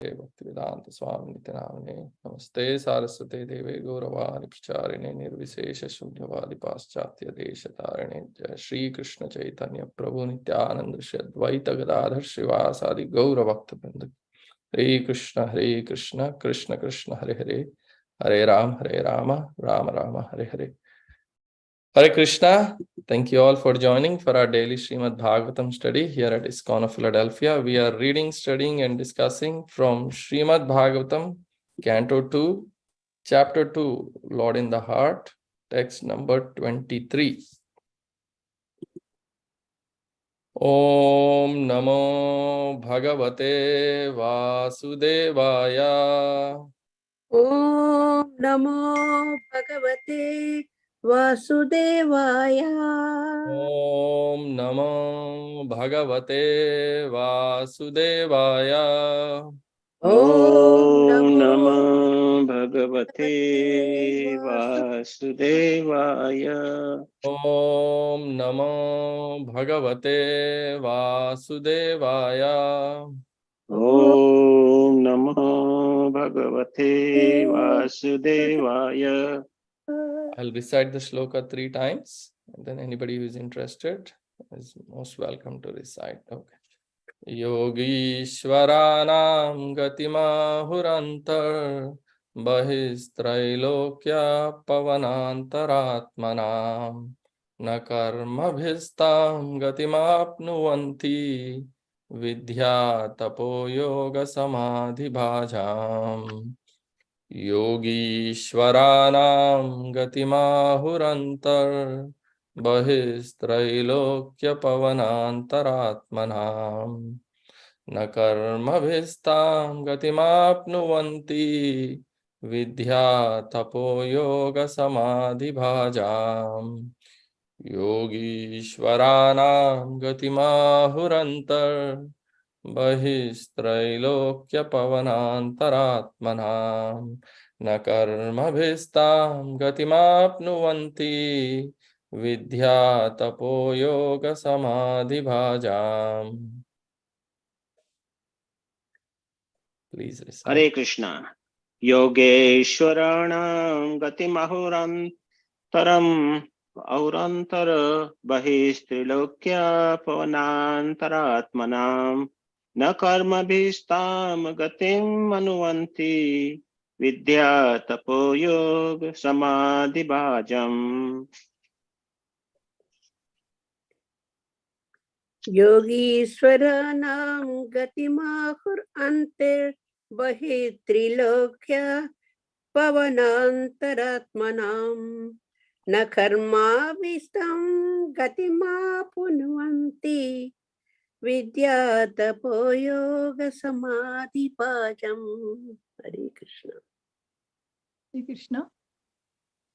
भक्तिवेदांत स्वामी नित्यानंद नमस्ते सारस्वते देवे गौरवाणी प्रचारिणे निर्विशेष शून्यवादी पाश्चात्य देश तारिणे जय श्री कृष्ण चैतन्य प्रभु नित्यानंद श्री अद्वैत गदाधर श्रीवासादि गौर भक्त वृंद हरे Krishna Krishna Krishna Hare Hare Hare Ram Ram Ram Hare Hare Hare Krishna. Thank you all for joining for our daily Srimad Bhagavatam study here at ISKCON of Philadelphia. We are reading, studying and discussing from Srimad Bhagavatam, Canto 2, Chapter 2, Lord in the Heart, text number 23. Om Namo Bhagavate Vasudevaya. Om Namo Bhagavate Vasudevaya. Om Namo Bhagavate Vasudevaya. Om Namo Bhagavate Vasudevaya. Om Namo Bhagavate Vasudevaya. Om Namo Bhagavate Vasudevaya. I'll recite the shloka 3 times, and then anybody who is interested is most welcome to recite. Okay. Yogishwaranam gatimahurantar bahistrailokya pavanantaratmanam na karmabhistam gatimapnuvanti vidya tapo yoga samadhi bhajam. Yogishwaranam gatimahurantar bahistrailokya pavanantaratmanam na karmabhistam gatimapnuvanti vidya tapo yoga samadhi bhajam. Yogishwaranam gatimahurantar bahistrailokya pavanantaratmanam na karmabhistam gatimapnuvanti vidya tapo yoga samadhi bhajam. Please recite. Hare Krishna. Yogeshwaranam gatimahurantaram aurantara bahistrilokya pavanantaratmanam na karmabhistam gatim anuvanti vidya tapo yoga samadhi bhajam. Yogishwaranam gatimahur antir bahi trilokya pavanantaratmanam na karma vistam gatimapunvanti vidya tapo yoga samadhi bhajam. Hare Krishna. Hare Krishna.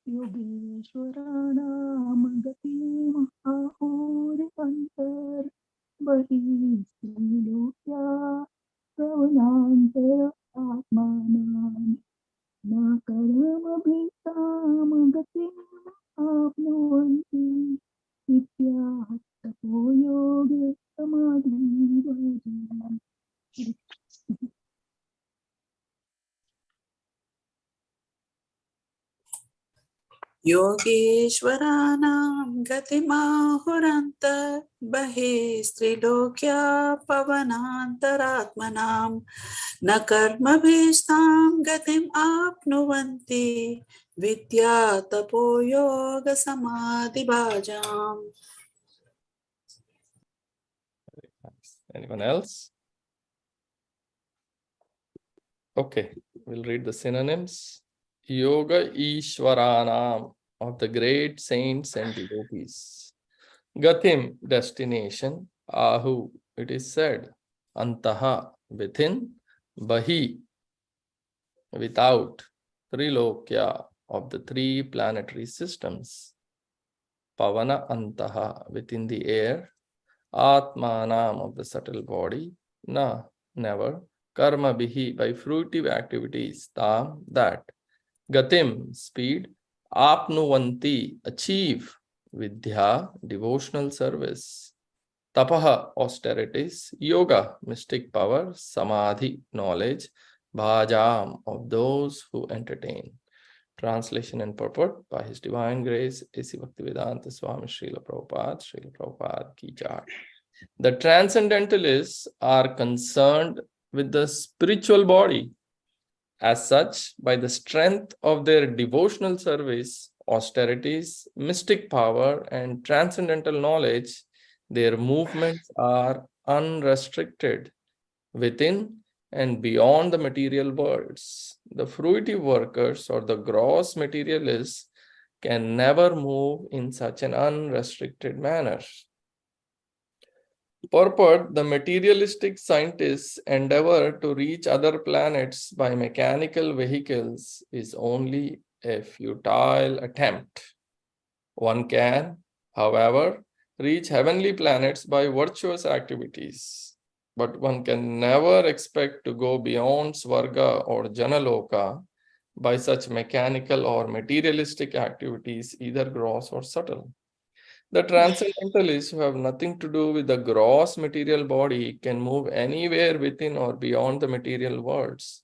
Yogeshwaranam gatimahurantar bahistrilokya pavanantaratmanam na karmabhistam gatim apnuvanti vidya tapo yoga samadhi bhajam. Yogeshwaranam gatimahuranta bahistrilokya pavanantaratmanam na karmabhistam gatim apnuvanti vidya tapo yoga samadhi bhajam. Anyone else? Okay, we'll read the synonyms. Yoga Ishwaranam, of the great saints and devotees. Gatim, destination. Ahu, it is said. Antaha, within. Bahi, without. Trilokya, of the 3 planetary systems. Pavana Antaha, within the air. Atmanam, of the subtle body. Na, never. Karma Bihi, by fruitive activities. Tam, that. Gatim, speed. Apnuvanti, achieve. Vidya, devotional service. Tapaha, austerities. Yoga, mystic power. Samadhi, knowledge. Bhajam, of those who entertain. Translation and purport by His Divine Grace, A.C. Bhaktivedanta Swami Srila Prabhupada ki jai. The transcendentalists are concerned with the spiritual body. As such, by the strength of their devotional service, austerities, mystic power, and transcendental knowledge, their movements are unrestricted within and beyond the material worlds. The fruitive workers or the gross materialists can never move in such an unrestricted manner. Purport: the materialistic scientists' endeavor to reach other planets by mechanical vehicles is only a futile attempt. One can, however, reach heavenly planets by virtuous activities, but one can never expect to go beyond Svarga or Janaloka by such mechanical or materialistic activities, either gross or subtle. The transcendentalists, who have nothing to do with the gross material body, can move anywhere within or beyond the material worlds.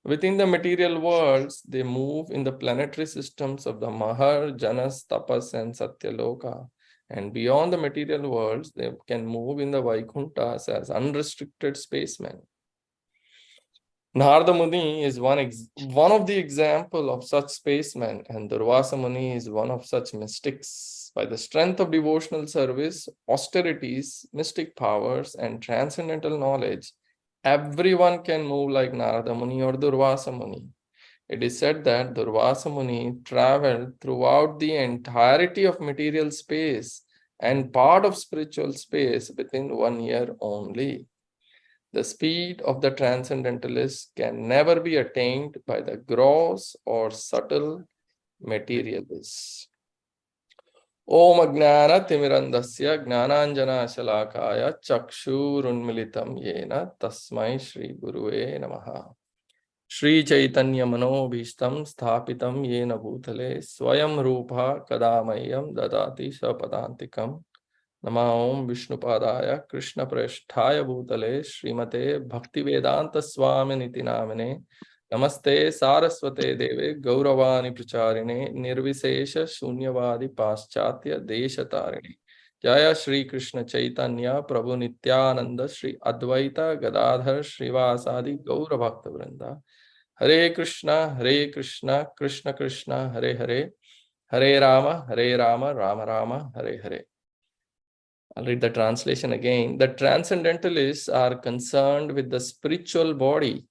Within the material worlds, they move in the planetary systems of the Mahar, Janas, Tapas, and Satyaloka. And beyond the material worlds, they can move in the Vaikunthas as unrestricted spacemen. Narada Muni is one of the example of such spacemen, and Durvasa Muni is one of such mystics. By the strength of devotional service, austerities, mystic powers, and transcendental knowledge, everyone can move like Narada Muni or Durvasa Muni. It is said that Durvasa Muni traveled throughout the entirety of material space and part of spiritual space within 1 year only. The speed of the transcendentalists can never be attained by the gross or subtle materialists. Om Ajnana Timirandasya Gnananjana Shalakaya Chakshurunmilitam Yena Tasmai Shri Gurue Namaha. Shri Chaitanya Manobhishtam Sthapitam Yena Bhutale Swayam Rupa Kadamayam Dadati Sapadantikam. Namo Vishnupadaya Krishna Prasthaya Bhutale Srimate Bhaktivedanta Swami Niti Namane Namaste Saraswate Deve Gauravani Pracharine Nirvisesha Shunyavadi Paschatya Deshatarine Jaya Shri Krishna Chaitanya Prabhu Nityananda Shri Advaita Gadadhar Srivasadi Gaura Bhakta Vrinda Hare Krishna Krishna Krishna Hare Hare Hare Rama Rama Rama Hare Hare. I'll read the translation again. The transcendentalists are concerned with the spiritual body.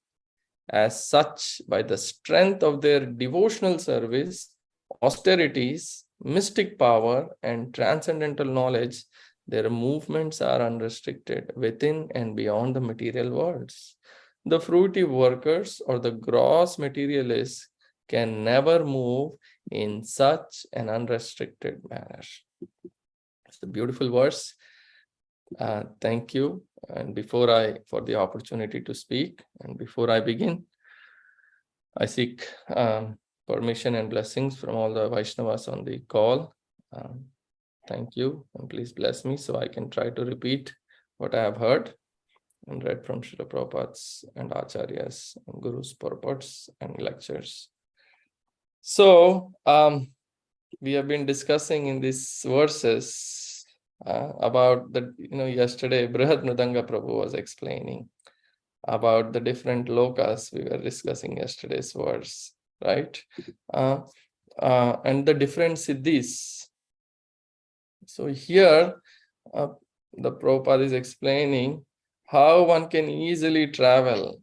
As such, by the strength of their devotional service, austerities, mystic power, and transcendental knowledge, their movements are unrestricted within and beyond the material worlds. The fruitive workers or the gross materialists can never move in such an unrestricted manner. It's a beautiful verse. Thank you. And for the opportunity to speak, and before I begin, I seek permission and blessings from all the Vaishnavas on the call. Thank you, and please bless me so I can try to repeat what I have heard and read from Srila Prabhupada's and Acharyas and Guru's purports and lectures. So, we have been discussing in these verses about the, yesterday Brihad Mridanga Prabhu was explaining about the different lokas. We were discussing yesterday's verse, right? And the different siddhis. So here, the Prabhupada is explaining how one can easily travel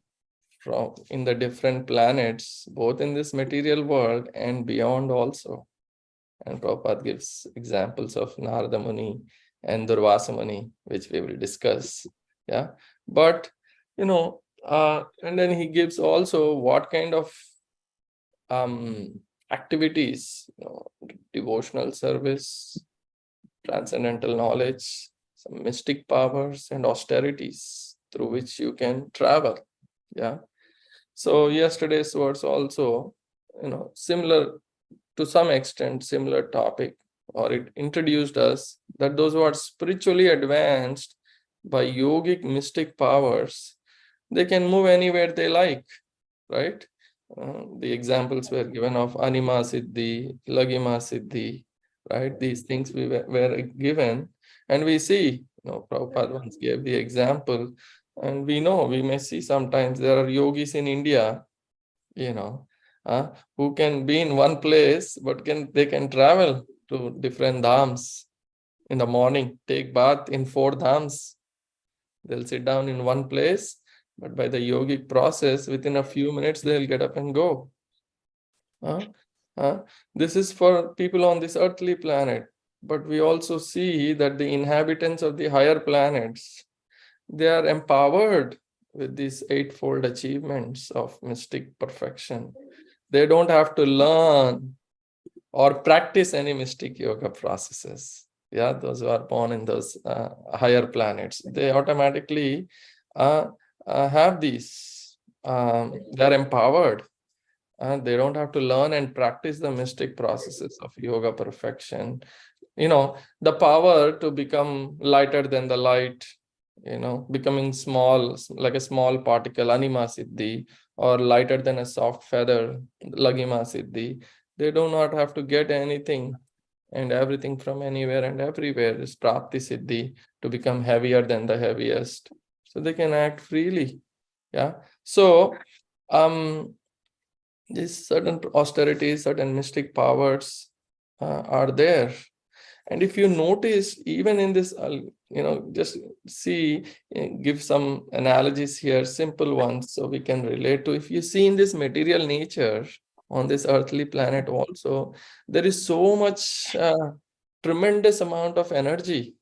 from in the different planets, both in this material world and beyond also. And Prabhupada gives examples of Narada Muni and Durvasa Muni, which we will discuss. Yeah, but and then he gives also what kind of activities, devotional service, transcendental knowledge, some mystic powers, and austerities through which you can travel. Yeah. So yesterday's was also, similar to some extent, similar topic, or it introduced us that those who are spiritually advanced by yogic mystic powers, they can move anywhere they like, right? The examples were given of Anima Siddhi, Lagima Siddhi, right? These things were given, and we see, Prabhupada once gave the example, and we know, we may see sometimes there are yogis in India, who can be in one place, but they can travel to different dhams in the morning, take bath in 4 dhams. They'll sit down in one place, but by the yogic process, within a few minutes, they'll get up and go. This is for people on this earthly planet. But we also see that the inhabitants of the higher planets, they are empowered with these 8-fold achievements of mystic perfection. They don't have to learn or practice any mystic yoga processes. Yeah, those who are born in those higher planets, they automatically have these. They're empowered. They don't have to learn and practice the mystic processes of yoga perfection. The power to become lighter than the light, becoming small, like a small particle, Anima Siddhi, or lighter than a soft feather, Lagima Siddhi. They do not have to get anything and everything from anywhere and everywhere. Is Prapti Siddhi, to become heavier than the heaviest. So they can act freely. Yeah. So these certain austerities, certain mystic powers are there. And if you notice, even in this, just see, give some analogies here, simple ones, so we can relate to. If you see in this material nature, on this earthly planet also, there is so much tremendous amount of energy,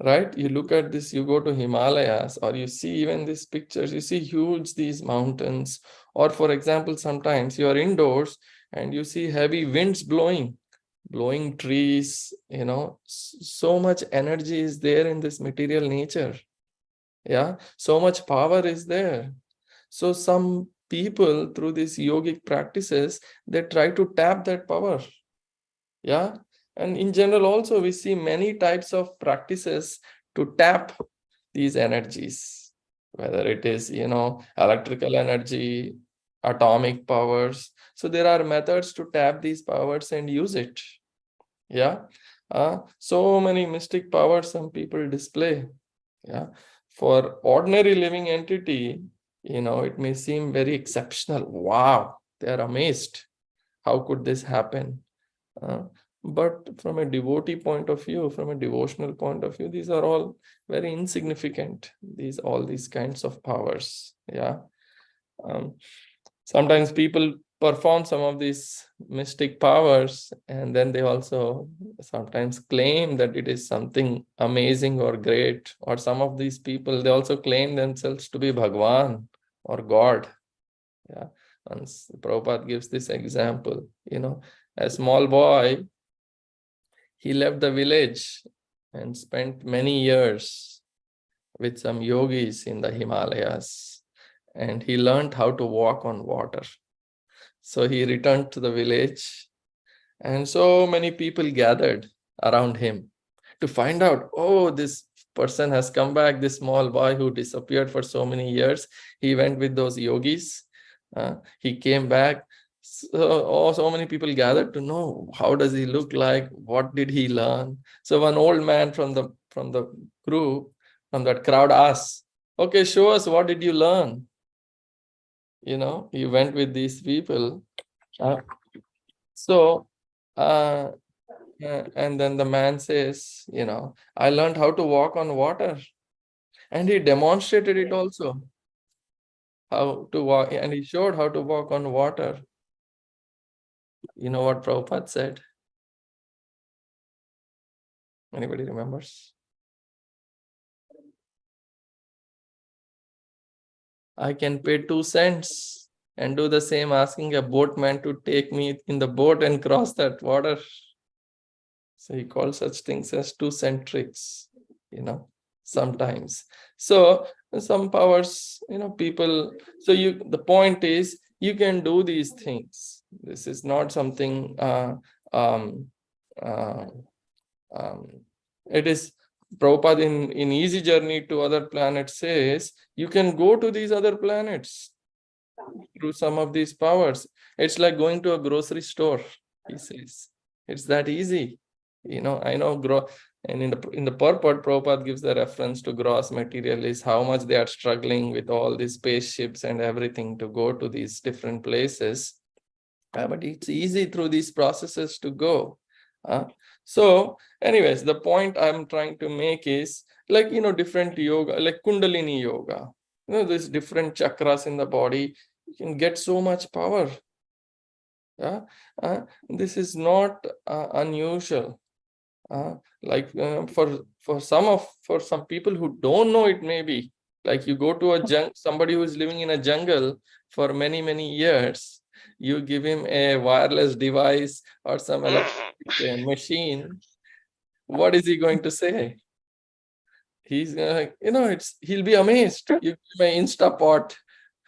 right? You look at this, you go to Himalayas, or you see even these pictures, you see huge these mountains, or for example, sometimes you are indoors and you see heavy winds blowing trees, so much energy is there in this material nature. Yeah, so much power is there. So some people, through these yogic practices, they try to tap that power. Yeah, and in general also we see many types of practices to tap these energies, whether it is electrical energy, atomic powers. So there are methods to tap these powers and use it. Yeah, so many mystic powers some people display. Yeah, for ordinary living entity, it may seem very exceptional. Wow, they are amazed. How could this happen? But from a devotee point of view, from a devotional point of view, these are all very insignificant. All these kinds of powers. Yeah. Sometimes people perform some of these mystic powers, and then they also sometimes claim that it is something amazing or great. Or some of these people, they also claim themselves to be Bhagwan or God. Yeah. And Prabhupada gives this example. A small boy, he left the village and spent many years with some yogis in the Himalayas, and he learned how to walk on water. So he returned to the village, and so many people gathered around him to find out, oh, this person has come back, this small boy who disappeared for so many years. He went with those yogis. He came back. So many people gathered to know, how does he look like? What did he learn? So one old man from the group, from that crowd asked, okay, show us, what did you learn? You went with these people. And then the man says, I learned how to walk on water. And he demonstrated it also, how to walk, and he showed how to walk on water. You know what Prabhupada said? Anybody remembers? I can pay 2 cents and do the same, asking a boatman to take me in the boat and cross that water. So he called such things as 2-cent tricks, sometimes. So some powers, people. So the point is, you can do these things. This is not something. It is Prabhupada in Easy Journey to Other Planets says, you can go to these other planets through some of these powers. It's like going to a grocery store, he says. It's that easy. I know and in the purport, Prabhupada gives the reference to gross materialists, how much they are struggling with all these spaceships and everything to go to these different places. But it's easy through these processes to go. So anyways, the point I'm trying to make is like, different yoga, like Kundalini yoga, there's different chakras in the body. You can get so much power. This is not unusual. For some people who don't know, it may be like you go to somebody who is living in a jungle for many years. You give him a wireless device or some electric machine. What is he going to say? He's he'll be amazed. You give him an Instapot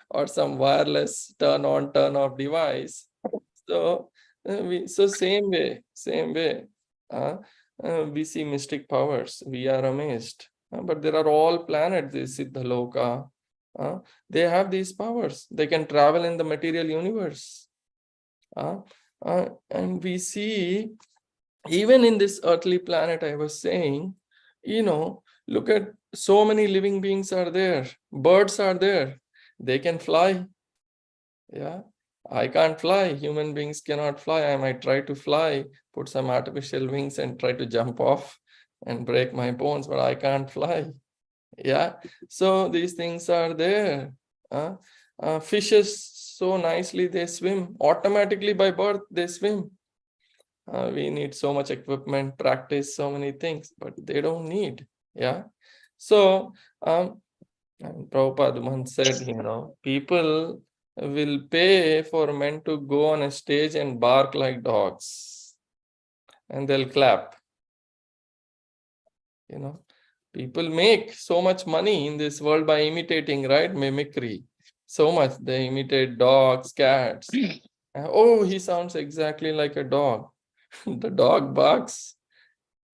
or some wireless turn on, turn off device. So same way. We see mystic powers. We are amazed. But there are all planets, the Siddhaloka. They have these powers. They can travel in the material universe. And we see, even in this earthly planet, I was saying, look at so many living beings are there. Birds are there. They can fly. Yeah. I can't fly. Human beings cannot fly. I might try to fly, put some artificial wings and try to jump off and break my bones, but I can't fly. Yeah. So these things are there. Fishes, so nicely they swim. Automatically by birth, they swim. We need so much equipment, practice, so many things, but they don't need. Yeah. So, and Prabhupada once said, people will pay for men to go on a stage and bark like dogs, and they'll clap. People make so much money in this world by imitating, right? Mimicry. So much. They imitate dogs, cats. Oh, he sounds exactly like a dog. The dog barks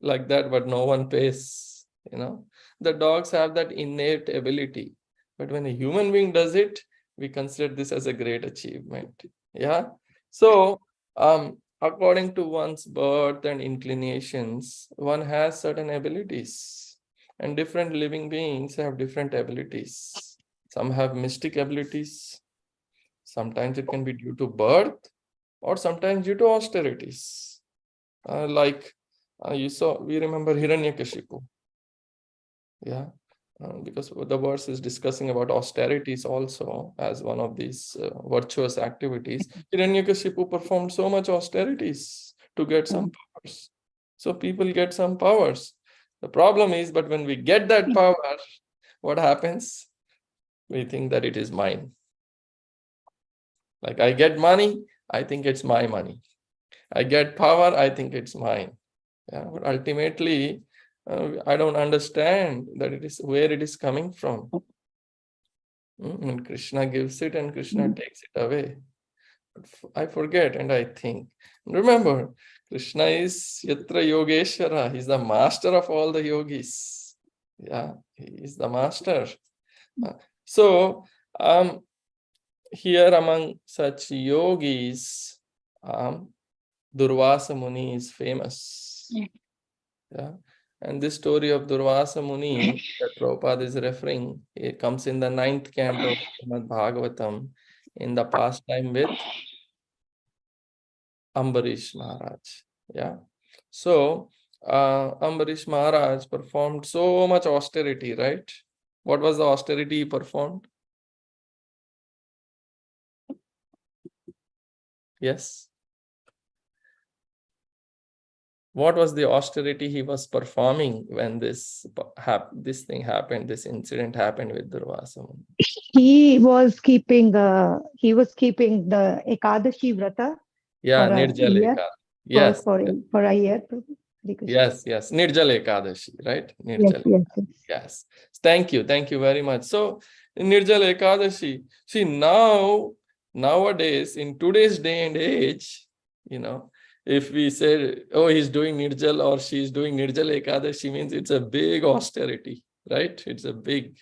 like that, but no one pays. The dogs have that innate ability. But when a human being does it, we consider this as a great achievement. Yeah. So, according to one's birth and inclinations, one has certain abilities, and different living beings have different abilities. Some have mystic abilities. Sometimes it can be due to birth, or sometimes due to austerities. We remember Hiranyakashipu. Yeah. Because the verse is discussing about austerities also as one of these virtuous activities. Hiranyakashipu performed so much austerities to get some powers. So people get some powers. The problem is, but when we get that power, what happens? We think that it is mine. Like I get money, I think it's my money. I get power, I think it's mine. Yeah, but ultimately, I don't understand that it is where it is coming from. And Krishna gives it and Krishna takes it away. I forget and I think. Remember, Krishna is Yatra Yogeshwara. He's the master of all the yogis. Yeah, he is the master. So, here among such yogis, Durvasa Muni is famous. Yeah. And this story of Durvasa Muni that Prabhupada is referring, it comes in the 9th canto of Srimad Bhagavatam in the pastime with Ambarish Maharaj. Yeah. So, Ambarish Maharaj performed so much austerity, right? What was the austerity he performed? Yes. What was the austerity he was performing when this thing happened, this incident happened with Durvasa Muni? He was keeping the Ekadashi Vrata. Yeah, for a Nirjala year. Ekadashi. Yes. For a year. Yes. Nirjala Ekadashi, right? Nirjala. Yes. Thank you very much. So, Nirjala Ekadashi. See, nowadays, in today's day and age, if we say, oh, he's doing Nirjal or she's doing Nirjal Ekadashi, means it's a big austerity, right? It's a big,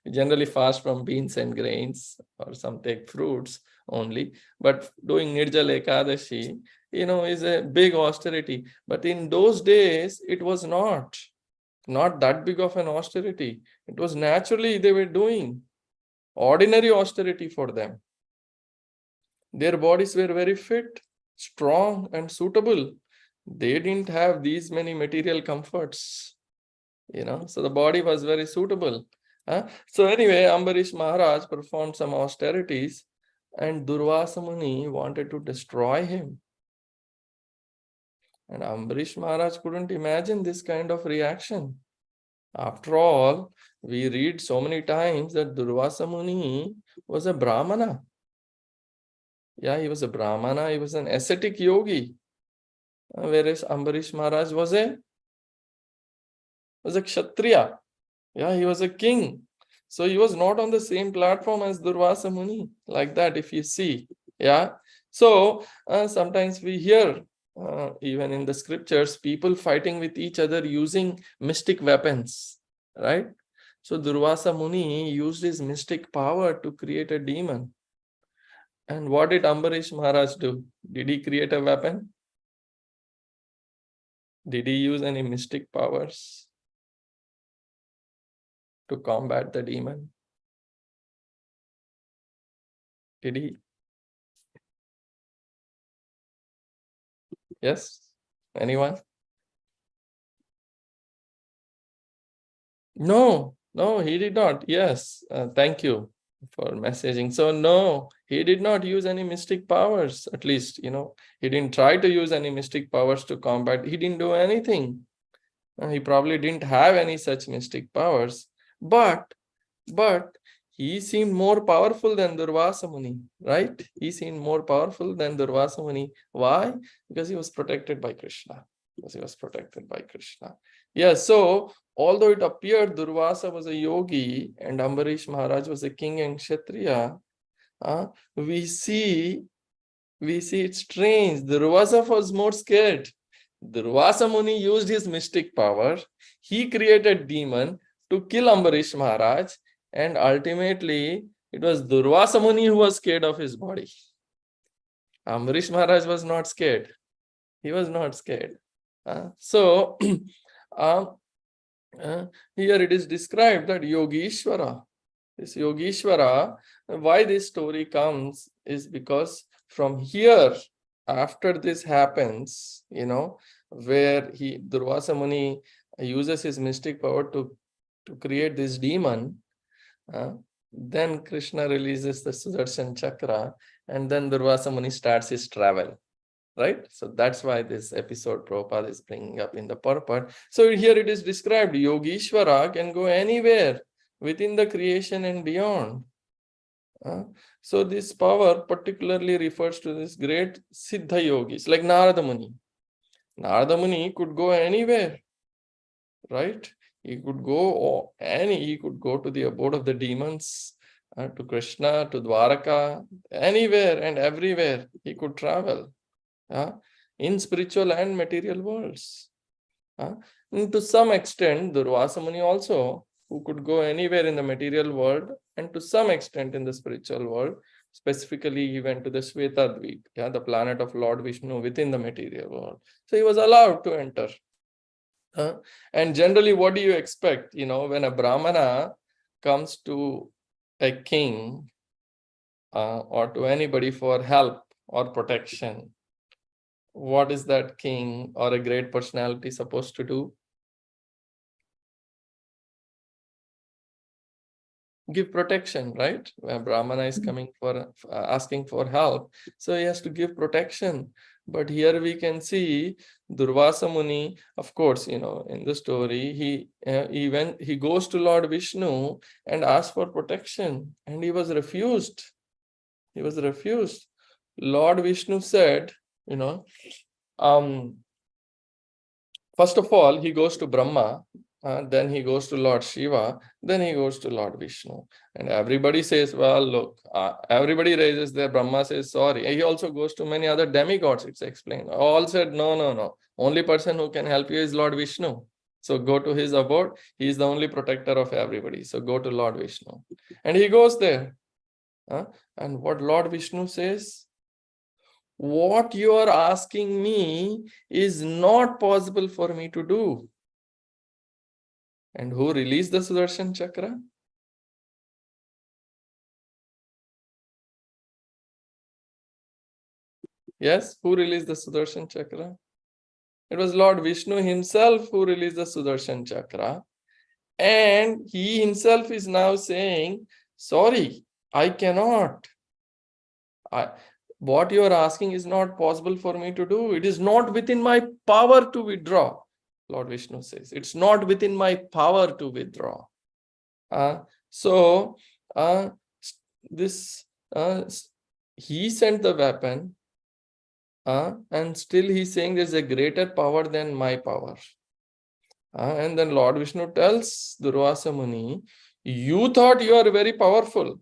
we generally fast from beans and grains, or some take fruits only. But doing Nirjal Ekadashi, is a big austerity. But in those days, it was not that big of an austerity. It was naturally they were doing ordinary austerity for them. Their bodies were very fit, strong, and suitable. They didn't have these many material comforts, so the body was very suitable. So anyway, Ambarish Maharaj performed some austerities, and Durvasa Muni wanted to destroy him. And Ambarish Maharaj couldn't imagine this kind of reaction. After all, we read so many times that Durvasa Muni was a Brahmana. Yeah, he was a Brahmana, he was an ascetic yogi. Whereas Ambarish Maharaj was a Kshatriya. Yeah, he was a king. So he was not on the same platform as Durvasa Muni, like that, if you see. Yeah. So sometimes we hear, even in the scriptures, people fighting with each other using mystic weapons, right? So Durvasa Muni used his mystic power to create a demon. And what did Ambarish Maharaj do? Did he create a weapon? Did he use any mystic powers to combat the demon? Did he? Yes? Anyone? No, he did not. Yes, thank you for messaging. So no, he did not use any mystic powers. At least, he didn't try to use any mystic powers to combat. He didn't do anything. He probably didn't have any such mystic powers. But he seemed more powerful than Durvasa Muni, right? He seemed more powerful than Durvasa Muni. Why? Because he was protected by Krishna. Yeah, so although it appeared Durvasa was a yogi and Ambarish Maharaj was a king and Kshatriya, we see it's strange. Durvasa was more scared. Durvasa Muni used his mystic power. He created demon to kill Ambarish Maharaj, and ultimately it was Durvasa Muni who was scared of his body. Ambarish Maharaj was not scared. He was not scared. So here it is described that Yogishwara, why this story comes is because from here, after this happens, where Durvasa Muni uses his mystic power to create this demon, then Krishna releases the Sudarshan Chakra, and then Durvasa Muni starts his travel. Right? So that's why this episode Prabhupada is bringing up in the purport. So here it is described, Yogishwara can go anywhere within the creation and beyond. So this power particularly refers to this great Siddha yogis like Narada Muni. Narada Muni could go anywhere, right? He could go to the abode of the demons, to Krishna, to Dwaraka, anywhere and everywhere he could travel. In spiritual and material worlds. And to some extent, Durvasa Muni also, who could go anywhere in the material world and to some extent in the spiritual world. Specifically, he went to the Svetadvip, the planet of Lord Vishnu within the material world. So he was allowed to enter. And generally, what do you expect? When a Brahmana comes to a king or to anybody for help or protection, what is that king or a great personality supposed to do? Give protection, right? When Brahmana is coming for asking for help, so he has to give protection. But here we can see Durvasa Muni, of course, in the story, he goes to Lord Vishnu and asks for protection, and he was refused. Lord Vishnu said, first of all, he goes to Brahma then he goes to Lord Shiva, then he goes to Lord Vishnu. And everybody says, well, look, everybody raises their, Brahma says, sorry. He also goes to many other demigods, it's explained. All said, no. Only person who can help you is Lord Vishnu. So go to his abode. He is the only protector of everybody. So go to Lord Vishnu. And he goes there. And what Lord Vishnu says? What you are asking me is not possible for me to do. And who released the Sudarshan Chakra? Yes, who released the Sudarshan Chakra? It was Lord Vishnu himself who released the Sudarshan Chakra. And he himself is now saying, sorry, I cannot. What you are asking is not possible for me to do. It is not within my power to withdraw. Lord Vishnu says, it's not within my power to withdraw. He sent the weapon, and still he's saying there's a greater power than my power. And then Lord Vishnu tells Durvasa Muni, you thought you are very powerful,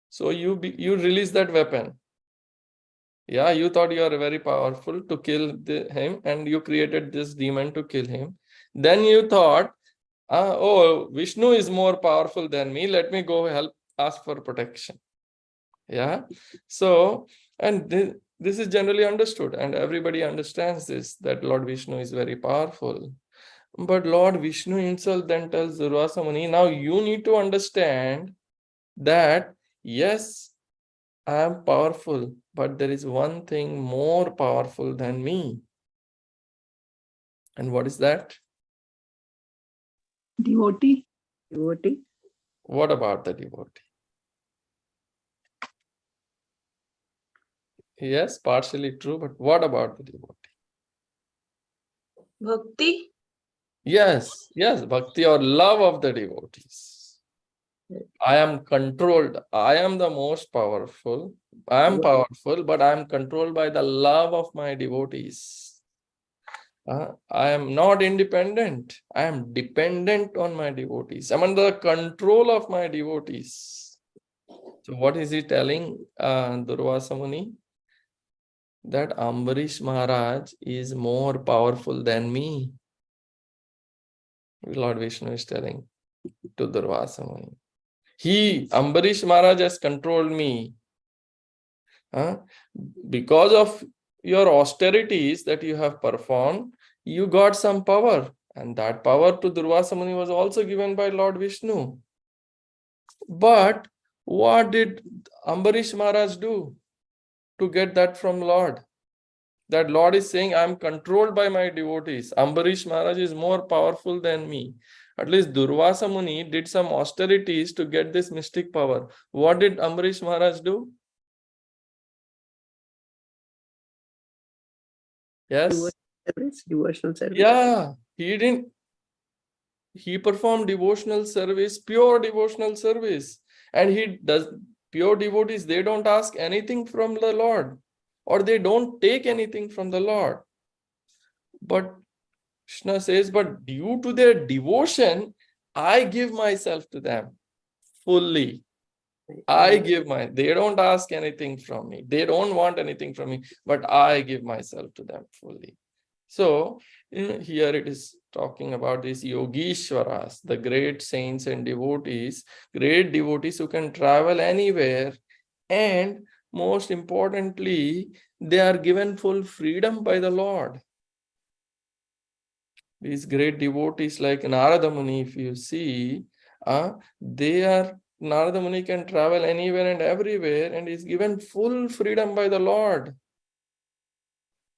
so you release that weapon. Yeah, you thought you are very powerful to kill him, and you created this demon to kill him. Then you thought, oh, Vishnu is more powerful than me. Let me go ask for protection. Yeah. So, and this is generally understood, and everybody understands this, that Lord Vishnu is very powerful. But Lord Vishnu himself then tells Durvasa Muni, now you need to understand that, yes, I am powerful, but there is one thing more powerful than me. And what is that? Devotee. Devotee. What about the devotee? Yes, partially true, but what about the devotee? Bhakti. Yes, bhakti or love of the devotees. I am controlled. I am the most powerful. I am powerful, but I am controlled by the love of my devotees. I am not independent. I am dependent on my devotees. I am under the control of my devotees. So what is he telling Durvasa Muni? That Ambarish Maharaj is more powerful than me. Lord Vishnu is telling to Durvasa Muni. Ambarish Maharaj has controlled me. Because of your austerities that you have performed, you got some power. And that power to Durvasa Muni was also given by Lord Vishnu. But what did Ambarish Maharaj do to get that from Lord? That Lord is saying, I am controlled by my devotees. Ambarish Maharaj is more powerful than me. At least Durvasa Muni did some austerities to get this mystic power. What did Ambarish Maharaj do? Yes? Devotional service. Yeah, he didn't. He performed devotional service, pure devotional service. And he does, pure devotees, they don't ask anything from the Lord, or they don't take anything from the Lord. But Krishna says, but due to their devotion, I give myself to them fully. They don't ask anything from me. They don't want anything from me, but I give myself to them fully. So here it is talking about these Yogishwaras, the great saints and devotees, great devotees who can travel anywhere. And most importantly, they are given full freedom by the Lord. These great devotees like Narada Muni, if you see, Narada Muni can travel anywhere and everywhere and is given full freedom by the Lord.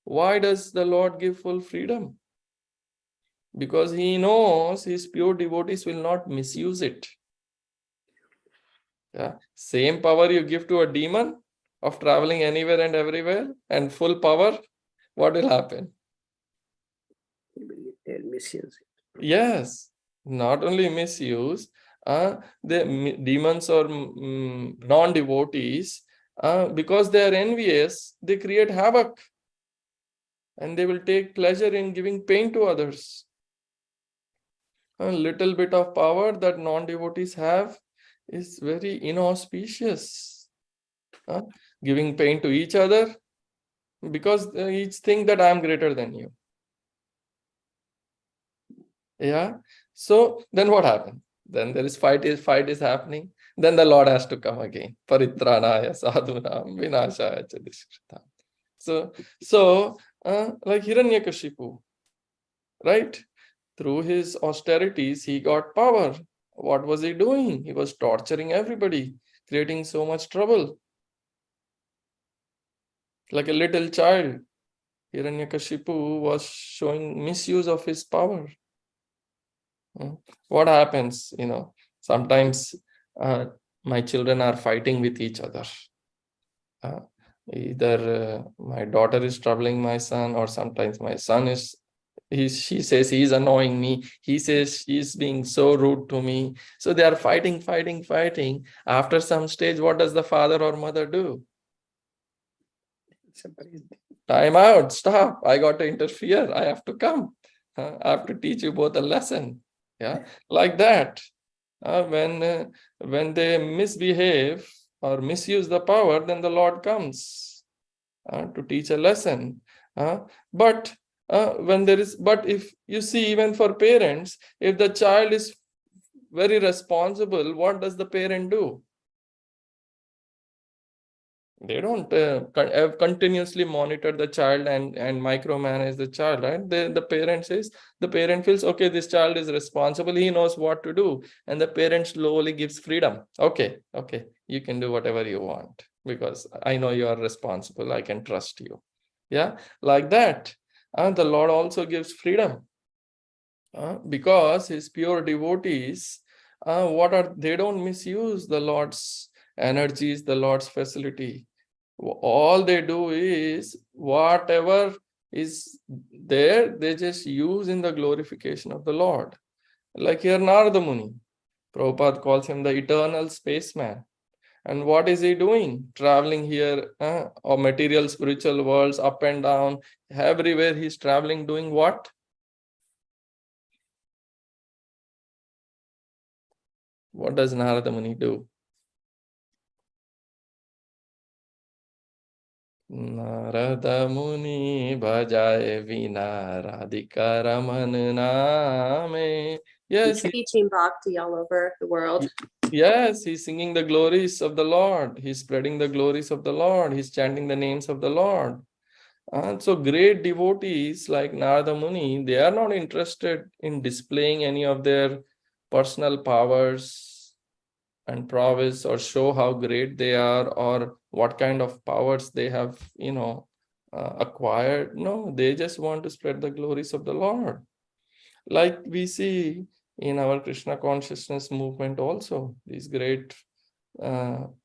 Why does the Lord give full freedom? Because he knows his pure devotees will not misuse it. Yeah. Same power you give to a demon of traveling anywhere and everywhere and full power, what will happen? They'll misuse it. Yes, not only misuse, the demons or non-devotees, because they are envious, they create havoc and they will take pleasure in giving pain to others. A little bit of power that non-devotees have is very inauspicious. Giving pain to each other because each think that I am greater than you. Yeah. So then what happened? Then there is fight is happening. Then the Lord has to come again. Paritranaya sadhunam vinashaya cha dushkritam. So like Hiranyakashipu, right? Through his austerities, he got power. What was he doing? He was torturing everybody, creating so much trouble. Like a little child, Hiranyakashipu was showing misuse of his power. What happens? Sometimes my children are fighting with each other. Either my daughter is troubling my son, or sometimes my son she says he's annoying me. He says she's being so rude to me. So they are fighting. After some stage, what does the father or mother do? Separate. Time out, stop. I got to interfere. I have to come. I have to teach you both a lesson. Yeah, like that. When they misbehave or misuse the power, then the Lord comes to teach a lesson. But if you see, even for parents, if the child is very responsible, what does the parent do? They don't continuously monitor the child and micromanage the child, right? The parent feels, okay, this child is responsible, he knows what to do, and the parent slowly gives freedom. Okay, you can do whatever you want because I know you are responsible, I can trust you. Yeah, like that. And the Lord also gives freedom because his pure devotees, they don't misuse the Lord's energies, the Lord's facility. All they do is whatever is there, they just use in the glorification of the Lord. Like here, Narada Muni, Prabhupada calls him the eternal spaceman. And what is he doing? Traveling here, or material spiritual worlds, up and down, everywhere he's traveling, doing what? What does Narada Muni do? Narada Muni bhajaye vina radhika raman name. Yes, He's teaching bhakti all over the world. yes, he's singing the glories of the Lord. He's spreading the glories of the Lord. He's chanting the names of the Lord. And so great devotees like Narada Muni, they are not interested in displaying any of their personal powers and prowess or show how great they are or what kind of powers they have, acquired. No, they just want to spread the glories of the Lord. Like we see in our Krishna consciousness movement also, these great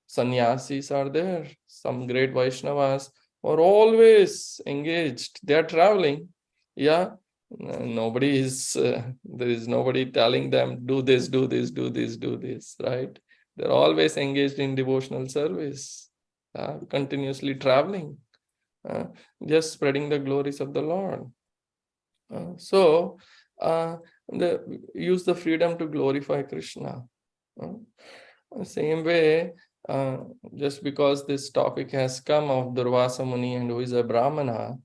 sannyasis are there. Some great Vaishnavas are always engaged. They are traveling. Yeah, nobody is, there is nobody telling them, do this, right? They're always engaged in devotional service, continuously traveling, just spreading the glories of the Lord. So use the freedom to glorify Krishna. Same way, just because this topic has come of Durvasa Muni and who is a Brahmana,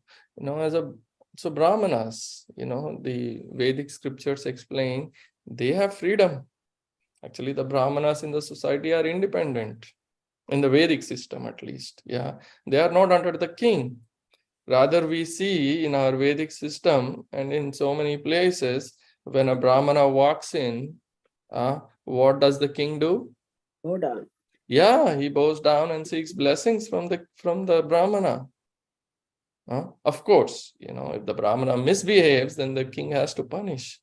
so Brahmanas, the Vedic scriptures explain they have freedom. Actually, the Brahmanas in the society are independent, in the Vedic system at least. Yeah, they are not under the king. Rather, we see in our Vedic system and in so many places, when a Brahmana walks in, what does the king do? Hold on. Yeah, he bows down and seeks blessings from the Brahmana. Of course, if the Brahmana misbehaves, then the king has to punish.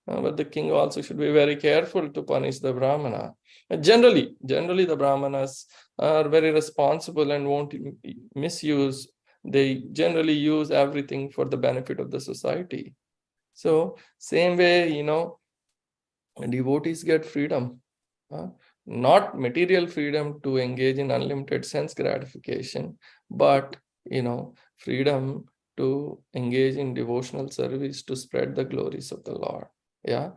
But the king also should be very careful to punish the Brahmana. Generally, the Brahmanas are very responsible and won't misuse. They generally use everything for the benefit of the society. So same way, devotees get freedom. Not material freedom to engage in unlimited sense gratification, but freedom to engage in devotional service to spread the glories of the Lord. Yeah,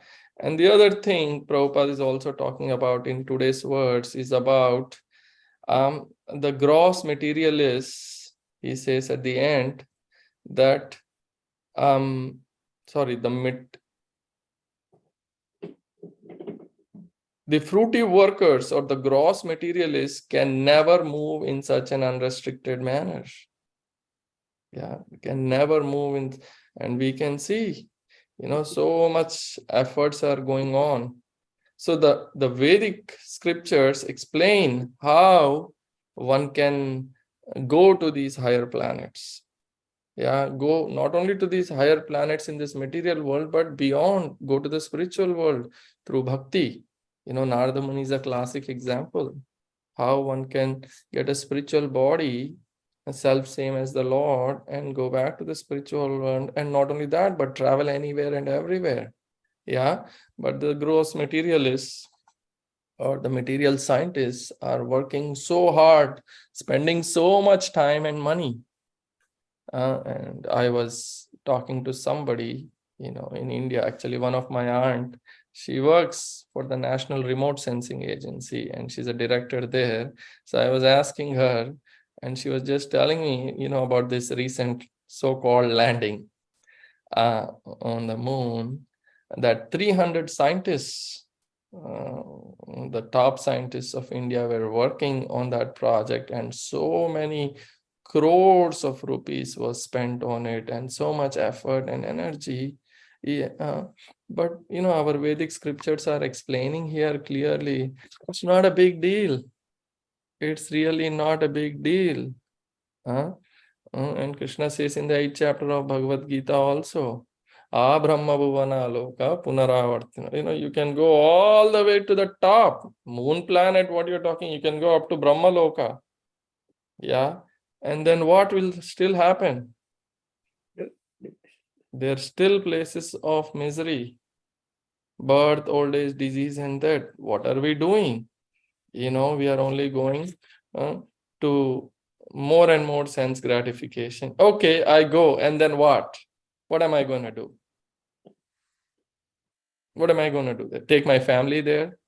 And the other thing Prabhupada is also talking about in today's words is about the gross materialists. He says at the end that the fruitive workers or the gross materialists can never move in such an unrestricted manner. Yeah, can never move in, and we can see, so much efforts are going on. So the Vedic scriptures explain how one can go to these higher planets. Yeah, go not only to these higher planets in this material world, but beyond, go to the spiritual world through bhakti. Narada Muni is a classic example. How one can get a spiritual body, a self same as the Lord, and go back to the spiritual world. And not only that, but travel anywhere and everywhere. Yeah, but the gross materialists or the material scientists are working so hard, spending so much time and money. And I was talking to somebody, in India, actually, one of my aunt, she works for the National Remote Sensing Agency, and she's a director there. So I was asking her, and she was just telling me, about this recent so-called landing on the moon, that 300 scientists, the top scientists of India, were working on that project, and so many crores of rupees was spent on it, and so much effort and energy. But our Vedic scriptures are explaining here clearly, it's not a big deal. It's really not a big deal. And Krishna says in the 8th chapter of Bhagavad Gita also, Brahma Bhuvana Loka Punaravartina. You can go all the way to the top. Moon planet, what you're talking, you can go up to Brahma Loka. Yeah. And then what will still happen? There are still places of misery, birth, old age, disease, and death. What are we doing? We are only going to more and more sense gratification. Okay, I go, and then what? What am I going to do? What am I going to do? Take my family there?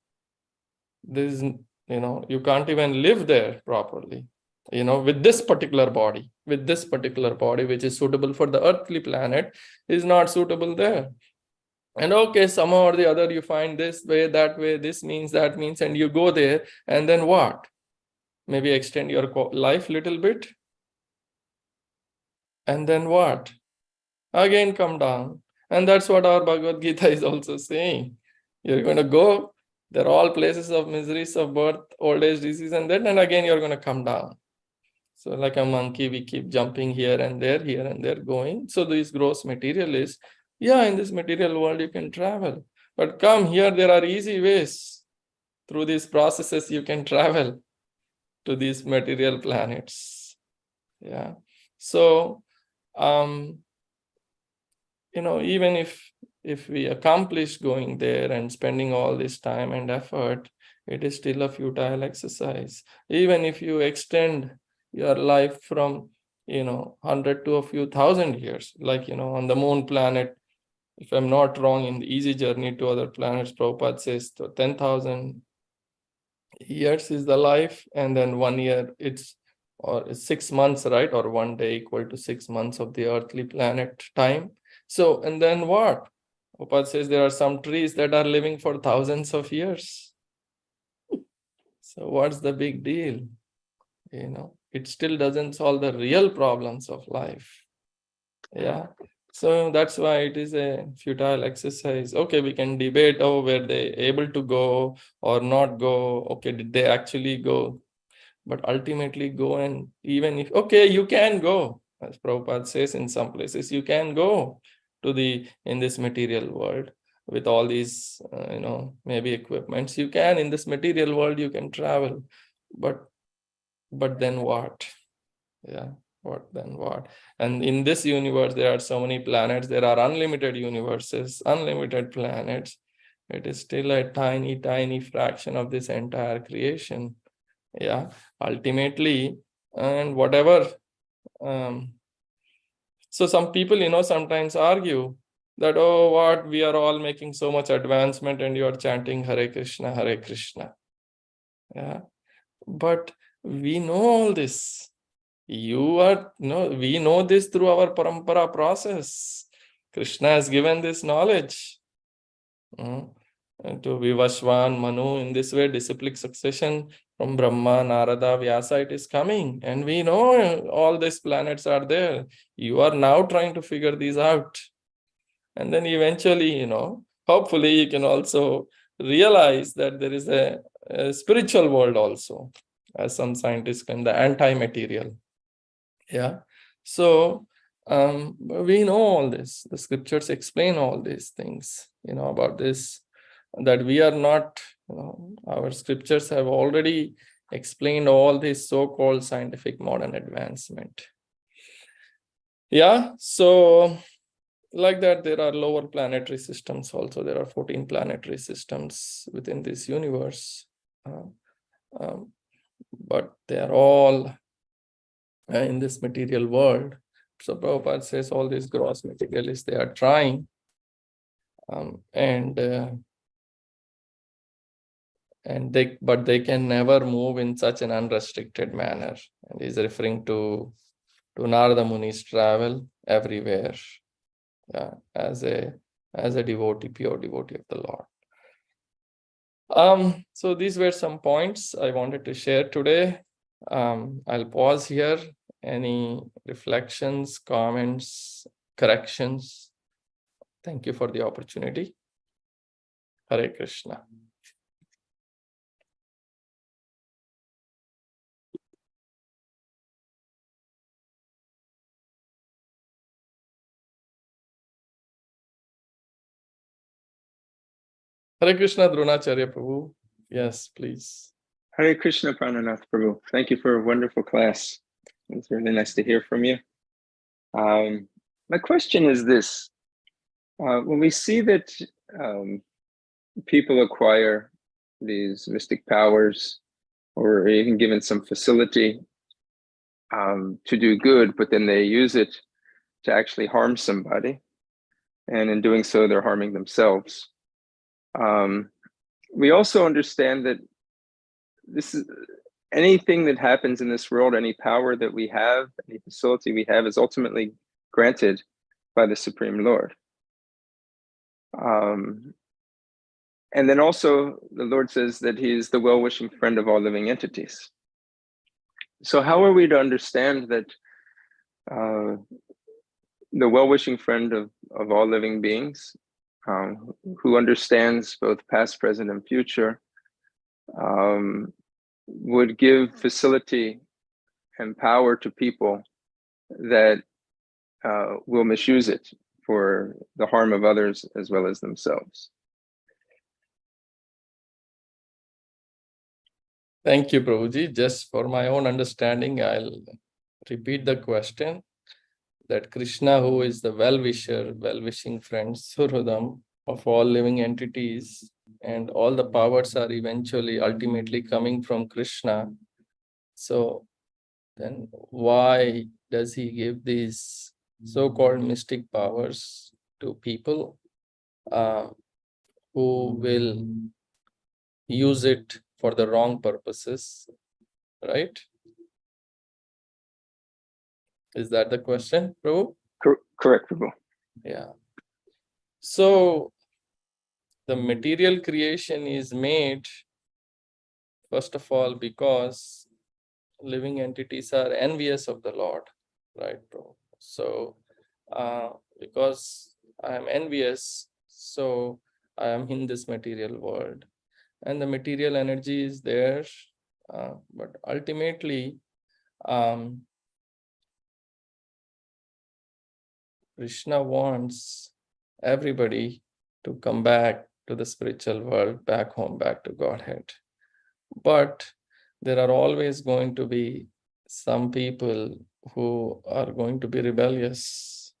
This is, you can't even live there properly. With this particular body, which is suitable for the earthly planet, is not suitable there. And okay, somehow or the other, you find this way, that way, this means, that means, and you go there, and then what? Maybe extend your life a little bit. And then what? Again, come down. And that's what our Bhagavad Gita is also saying. You're going to go, they're all places of miseries of birth, old age, disease, and death, and again, you're going to come down. So like a monkey, we keep jumping here and there, going. So these gross materialists, in this material world, you can travel. But come here, there are easy ways. Through these processes, you can travel to these material planets. Yeah. So, even if we accomplish going there and spending all this time and effort, it is still a futile exercise. Even if you extend your life from 100 to a few thousand years, like on the moon planet, if I'm not wrong, in the easy journey to other planets, Prabhupada says 10,000 years is the life, and then 1 year it's 6 months, right? Or 1 day equal to 6 months of the earthly planet time. So, and then what? Prabhupada says there are some trees that are living for thousands of years. So what's the big deal? It still doesn't solve the real problems of life. Yeah. So that's why it is a futile exercise. Okay, we can debate, were they able to go or not go? Okay, did they actually go? But ultimately go, and even if, okay, you can go, as Prabhupada says in some places, you can go in this material world with all these, maybe equipments. You can, in this material world, you can travel. But then what? Yeah. Then what? And in this universe, there are so many planets. There are unlimited universes, unlimited planets. It is still a tiny, tiny fraction of this entire creation. Yeah, ultimately, and whatever. So some people, sometimes argue that, oh, what, we are all making so much advancement and you are chanting Hare Krishna, Hare Krishna. Yeah. But we know all this. We know this through our parampara process. Krishna has given this knowledge. And to Vivashwan, Manu, in this way, disciplic succession from Brahma, Narada, Vyasa, it is coming. And we know all these planets are there. You are now trying to figure these out. And then eventually, hopefully you can also realize that there is a spiritual world also, as some scientists claim, the anti-material. Yeah. So we know all this. The scriptures explain all these things, about this, that we are not, our scriptures have already explained all this so-called scientific modern advancement. Yeah. So like that, there are lower planetary systems also. There are 14 planetary systems within this universe. But they are all in this material world. So Prabhupada says all these gross materialists, they are trying, but they can never move in such an unrestricted manner. And he's referring to Narada Muni's travel everywhere, as a devotee, pure devotee of the Lord. So these were some points I wanted to share today. I'll pause here. Any reflections, comments, corrections? Thank you for the opportunity. Hare Krishna. Hare Krishna, Dronacharya Prabhu. Yes, please. Hare Krishna, Prananatha Prabhu. Thank you for a wonderful class. It's really nice to hear from you. My question is this. When we see that people acquire these mystic powers, or even given some facility to do good, but then they use it to actually harm somebody, and in doing so, they're harming themselves. We also understand that this is anything that happens in this world, any power that we have, any facility we have, is ultimately granted by the Supreme Lord. And then also the Lord says that he is the well-wishing friend of all living entities. So how are we to understand that the well-wishing friend of all living beings, who understands both past, present, and future, would give facility and power to people that will misuse it for the harm of others as well as themselves? Thank you, Prabhuji. Just for my own understanding, I'll repeat the question. That Krishna, who is the well-wisher, well-wishing friend, Surhudam, of all living entities, and all the powers are eventually, ultimately coming from Krishna. So then why does he give these so-called mystic powers to people who will use it for the wrong purposes, right? Is that the question, Prabhu? Correct, Prabhu. Yeah. So the material creation is made, first of all, because living entities are envious of the Lord, right, Prabhu? So because I am envious, so I am in this material world. And the material energy is there, but ultimately, Krishna wants everybody to come back to the spiritual world, back home, back to Godhead. But there are always going to be some people who are going to be rebellious.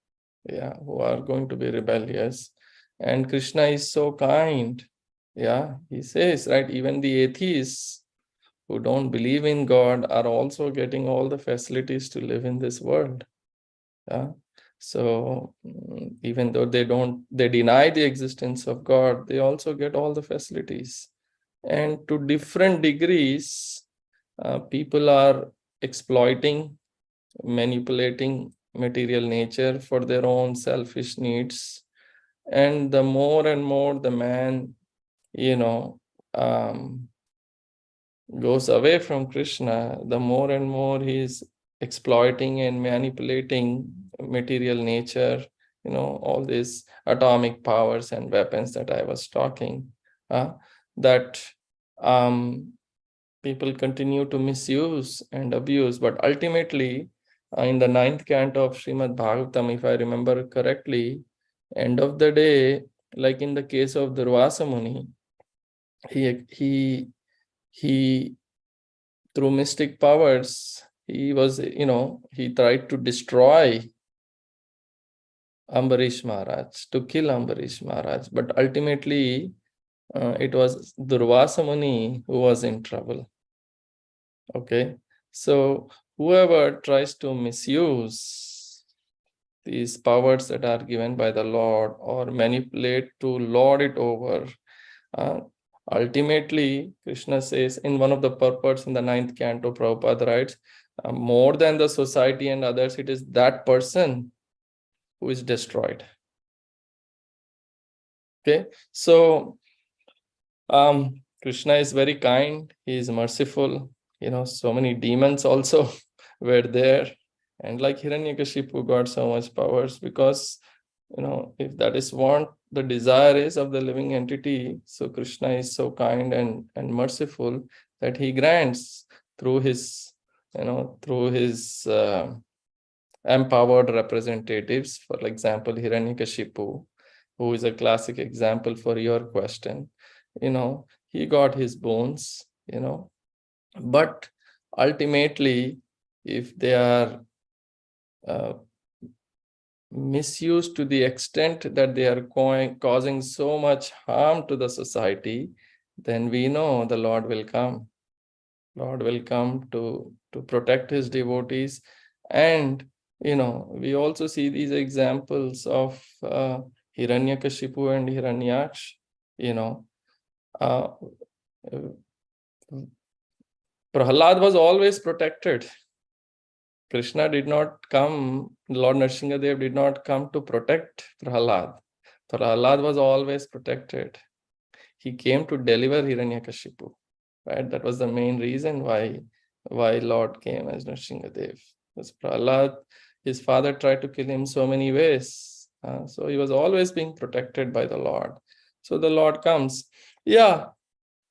Yeah, who are going to be rebellious. And Krishna is so kind. Yeah, he says, right, even the atheists who don't believe in God are also getting all the facilities to live in this world. Yeah. So even though they deny the existence of God, they also get all the facilities. And to different degrees, people are exploiting, manipulating material nature for their own selfish needs. And the more and more the man, goes away from Krishna, the more and more he's exploiting and manipulating material nature, all these atomic powers and weapons that I was talking, that people continue to misuse and abuse. But ultimately, in the 9th canto of Srimad Bhagavatam, if I remember correctly, end of the day, like in the case of Durvasa Muni, he through mystic powers, he tried to destroy Ambarish Maharaj, to kill Ambarish Maharaj. But ultimately, it was Durvasa Muni who was in trouble. Okay, so whoever tries to misuse these powers that are given by the Lord or manipulate to lord it over, ultimately, Krishna says in one of the purports in the 9th canto, Prabhupada writes, more than the society and others, it is that person who is destroyed. Okay, so Krishna is very kind, he is merciful. So many demons also were there, and like Hiranyakashipu got so much powers because if that is what the desire is of the living entity, so Krishna is so kind and merciful that he grants through his empowered representatives. For example, Hiranyakashipu, who is a classic example for your question, he got his boons, but ultimately, if they are misused to the extent that they are causing so much harm to the society, then we know the Lord will come. Lord will come to protect his devotees. And we also see these examples of Hiranyakashipu and Hiranyaksh. Prahlad was always protected. Krishna did not come, Lord Nrsingadev did not come to protect Prahlad. Prahlad was always protected. He came to deliver Hiranyakashipu, right? That was the main reason why Lord came as Nrsingadev. Because Prahlad, his father tried to kill him so many ways. So he was always being protected by the Lord. So the Lord comes. Yeah,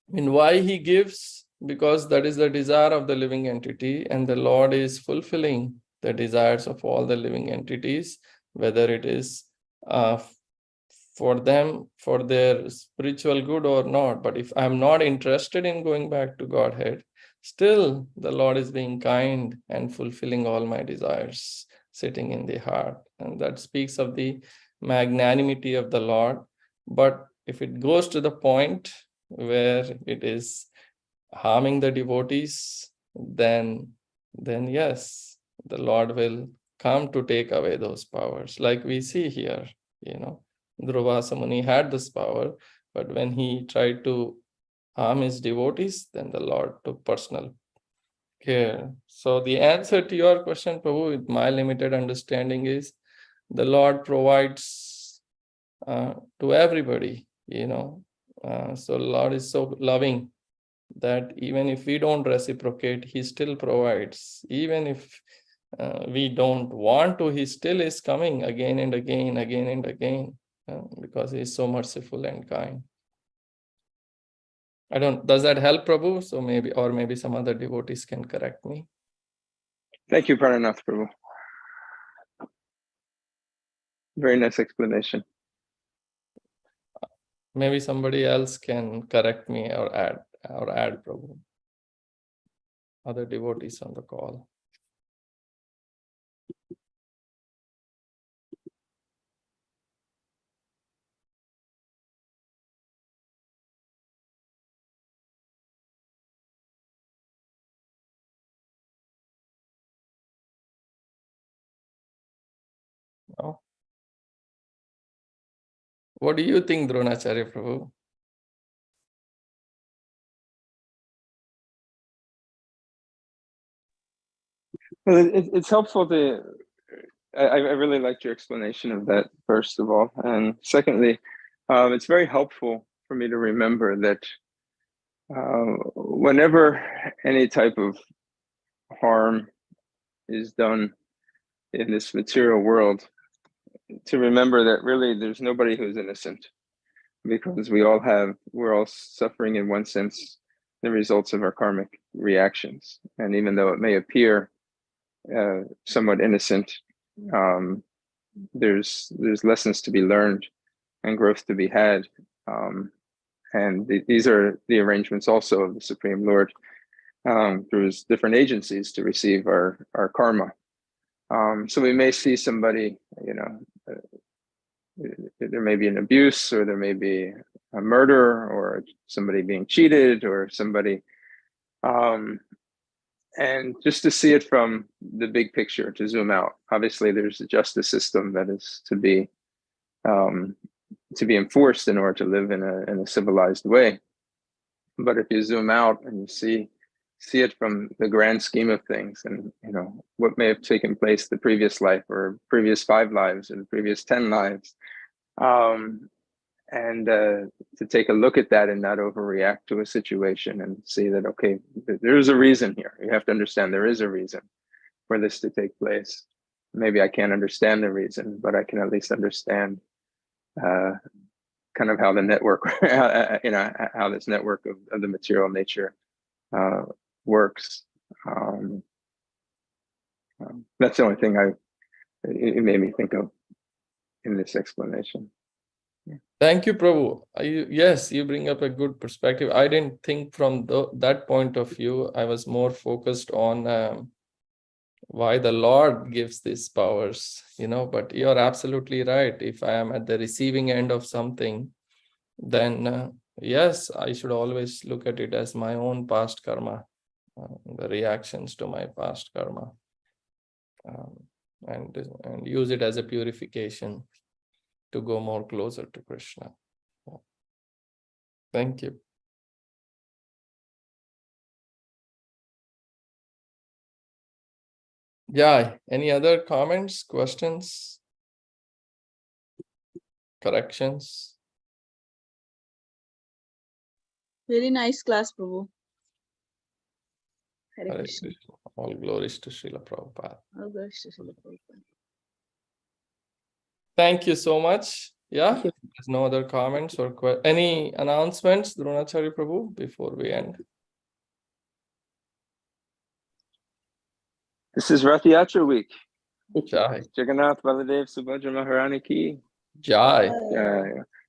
why he gives? Because that is the desire of the living entity, and the Lord is fulfilling the desires of all the living entities, whether it is for them, for their spiritual good or not. But if I'm not interested in going back to Godhead, still the Lord is being kind and fulfilling all my desires, sitting in the heart. And that speaks of the magnanimity of the Lord. But if it goes to the point where it is harming the devotees, then yes, the Lord will come to take away those powers. Like we see here, Durvasa Muni had this power, but when he tried to harm his devotees, then the Lord took personal care. So the answer to your question, Prabhu, with my limited understanding, is the Lord provides to everybody, so Lord is so loving that even if we don't reciprocate, he still provides. Even if we don't want to, he still is coming again and again, because he is so merciful and kind. Does that help, Prabhu? So maybe some other devotees can correct me. Thank you, Prananatha Prabhu. Very nice explanation. Maybe somebody else can correct me or add Prabhu. Other devotees on the call. What do you think, Dronacharya Prabhu? Well, it's helpful to. I really liked your explanation of that, first of all, and secondly, it's very helpful for me to remember that whenever any type of harm is done in this material world, to remember that really there's nobody who's innocent, because we're all suffering in one sense the results of our karmic reactions. And even though it may appear somewhat innocent, there's lessons to be learned and growth to be had. And these are the arrangements also of the Supreme Lord through his different agencies to receive our karma. So we may see somebody, there may be an abuse, or there may be a murder, or somebody being cheated, or somebody, and just to see it from the big picture, to zoom out. Obviously, there's a justice system that is to be enforced in order to live in a civilized way. But if you zoom out and you see it from the grand scheme of things, and what may have taken place the previous life, or previous 5 lives, or the previous 10 lives, and to take a look at that and not overreact to a situation, and see that, okay, there's a reason here. You have to understand there is a reason for this to take place. Maybe I can't understand the reason, but I can at least understand kind of how the network, how this network of the material nature works. That's the only thing it made me think of in this explanation. Thank you, Prabhu. Yes, you bring up a good perspective. I didn't think from that point of view. I was more focused on why the Lord gives these powers, but you're absolutely right. If I am at the receiving end of something, then yes, I should always look at it as my own past karma, the reactions to my past karma, and use it as a purification to go more closer to Krishna. Thank you. Yeah, any other comments, questions, corrections? Very nice class, Prabhu. Hare Hare Krishna. Krishna. All glories to Srila Prabhupada. All glories to Srila Prabhupada. Thank you so much. Yeah, Thank you. there's no other comments or any announcements, Dronacharya Prabhu, before we end? This is Rath Yatra week. Jai. Jagannath Baladev Subhadra Maharani ki. Jai.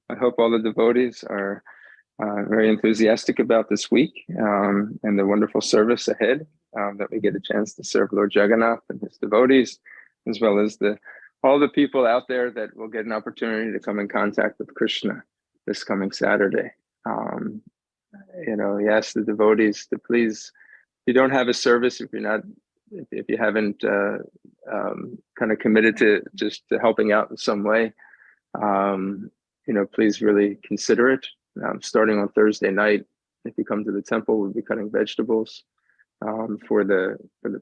I hope all the devotees are very enthusiastic about this week and the wonderful service ahead, that we get a chance to serve Lord Jagannath and his devotees, as well as all the people out there that will get an opportunity to come in contact with Krishna this coming Saturday. We ask the devotees to please, if you don't have a service, if you haven't kind of committed to just helping out in some way, please really consider it. Starting on Thursday night, if you come to the temple, we'll be cutting vegetables for the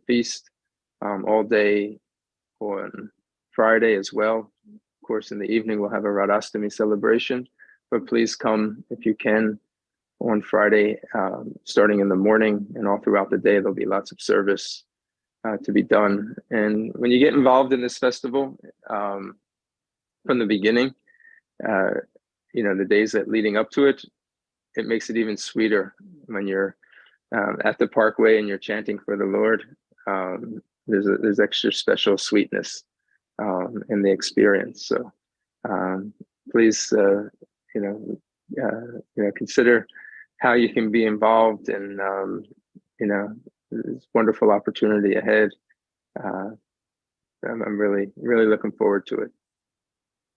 feast all day on Friday as well. Of course, in the evening, we'll have a Radhastami celebration, but please come if you can on Friday, starting in the morning, and all throughout the day, there'll be lots of service to be done. And when you get involved in this festival from the beginning, the days that leading up to it, it makes it even sweeter when you're at the parkway and you're chanting for the Lord. There's extra special sweetness in the experience. So please, consider how you can be involved in, this wonderful opportunity ahead. I'm really, really looking forward to it,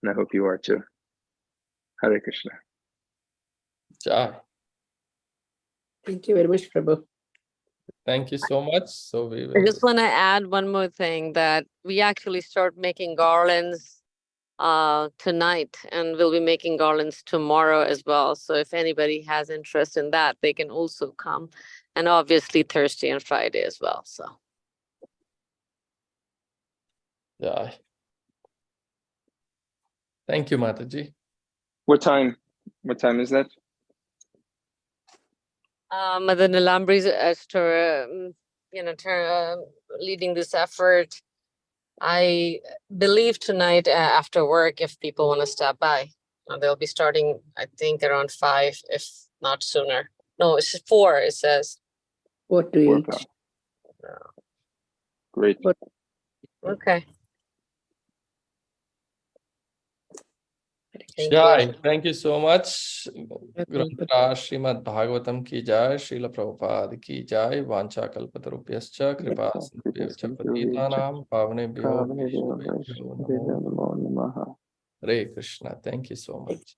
and I hope you are too. Hare Krishna. Jai. Thank you very much, Prabhu. Thank you so much. So we I will. just want to add one more thing, that we actually start making garlands tonight, and we'll be making garlands tomorrow as well. So if anybody has interest in that, they can also come. And obviously Thursday and Friday as well. So Yeah. Thank you, Mataji. What time? What time is that? Mother Nilambri as to leading this effort. I believe tonight after work, if people want to stop by, they'll be starting, I think, around 5, if not sooner. No, it's 4, it says. 4 to 8. Great. Okay. Thank Jai, you. thank you so much. Grantha Srimad Bhagavatam ki jai, Srila Prabhupada ki jai, Vancha Kalpatarubhyascha, Kripa Sindhubhyascha Patitanam, Pavanebhyo Vaishnavebhyo Namo. Namo Namaha. Hare Krishna. Thank you so much.